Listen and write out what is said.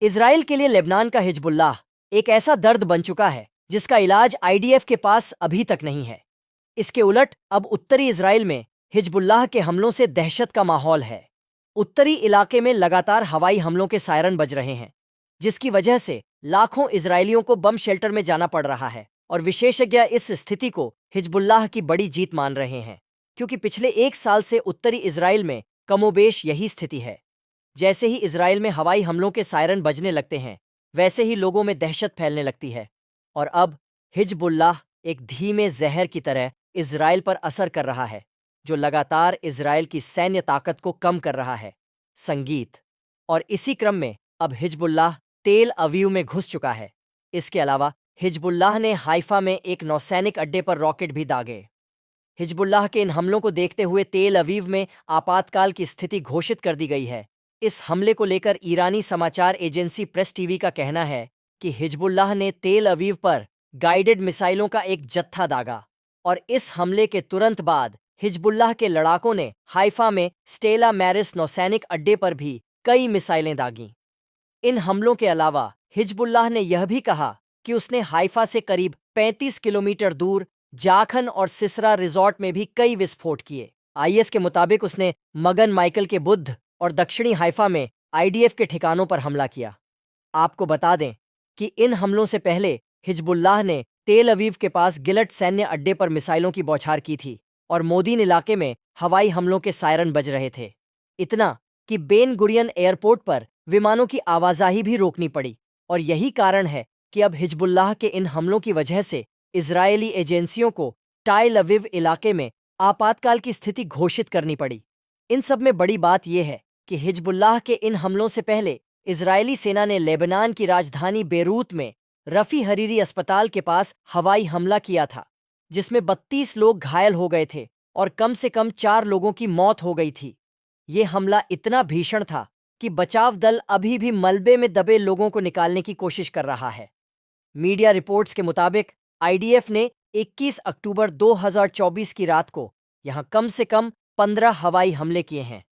Israel के लिए Lebanon का हिजबुल्लाह एक ऐसा दर्द बन चुका है जिसका इलाज आईडीएफ के पास अभी तक नहीं है। इसके उलट अब उत्तरी इजराइल में हिजबुल्लाह के हमलों से दहशत का माहौल है। उत्तरी इलाके में लगातार हवाई हमलों के सायरन बज रहे हैं, जिसकी वजह से लाखों इजरायलियों को बम शेल्टर में जाना पड़ रहा है। और विशेषज्ञ इस स्थिति को हिजबुल्लाह की बड़ी जीत मान रहे हैं, क्योंकि पिछले एक साल से उत्तरी इजराइल में कमोबेश यही स्थिति है। जैसे ही इजराइल में हवाई हमलों के सायरन बजने लगते हैं, वैसे ही लोगों में दहशत फैलने लगती है। और अब हिजबुल्लाह एक धीमे जहर की तरह इजराइल पर असर कर रहा है, जो लगातार इजराइल की सैन्य ताकत को कम कर रहा है। संगीत। और इसी क्रम में अब हिजबुल्लाह तेल अवीव में घुस चुका है। इसके अलावा हिजबुल्लाह ने हाइफा में एक नौसैनिक अड्डे पर रॉकेट भी दागे। हिजबुल्लाह के इन हमलों को देखते हुए तेल अवीव में आपातकाल की स्थिति घोषित कर दी गई है। इस हमले को लेकर ईरानी समाचार एजेंसी प्रेस टीवी का कहना है कि हिजबुल्लाह ने तेल अवीव पर गाइडेड मिसाइलों का एक जत्था दागा, और इस हमले के तुरंत बाद हिजबुल्लाह के लड़ाकों ने हाइफा में स्टेला मैरिस नौसैनिक अड्डे पर भी कई मिसाइलें दागीं। इन हमलों के अलावा हिजबुल्लाह ने यह भी कहा कि उसने हाइफा से करीब 35 किलोमीटर दूर जाखन और सिसरा रिजॉर्ट में भी कई विस्फोट किए। आईएस के मुताबिक उसने मगन माइकल के बुद्ध और दक्षिणी हाइफा में आईडीएफ के ठिकानों पर हमला किया। आपको बता दें कि इन हमलों से पहले हिजबुल्लाह ने तेल अवीव के पास गिलट सैन्य अड्डे पर मिसाइलों की बौछार की थी, और मोदीन इलाके में हवाई हमलों के सायरन बज रहे थे। इतना कि बेन गुरियन एयरपोर्ट पर विमानों की आवाजाही भी रोकनी पड़ी। और यही कारण है कि अब हिजबुल्लाह के इन हमलों की वजह से इजरायली एजेंसियों को टाइल अवीव इलाके में आपातकाल की स्थिति घोषित करनी पड़ी। इन सब में बड़ी बात यह है कि हिजबुल्लाह के इन हमलों से पहले इजरायली सेना ने लेबनान की राजधानी बेरूत में रफ़ी हरीरी अस्पताल के पास हवाई हमला किया था, जिसमें 32 लोग घायल हो गए थे और कम से कम 4 लोगों की मौत हो गई थी। ये हमला इतना भीषण था कि बचाव दल अभी भी मलबे में दबे लोगों को निकालने की कोशिश कर रहा है। मीडिया रिपोर्ट्स के मुताबिक आईडीएफ ने 21 अक्टूबर 2024 की रात को यहां कम से कम 15 हवाई हमले किए हैं।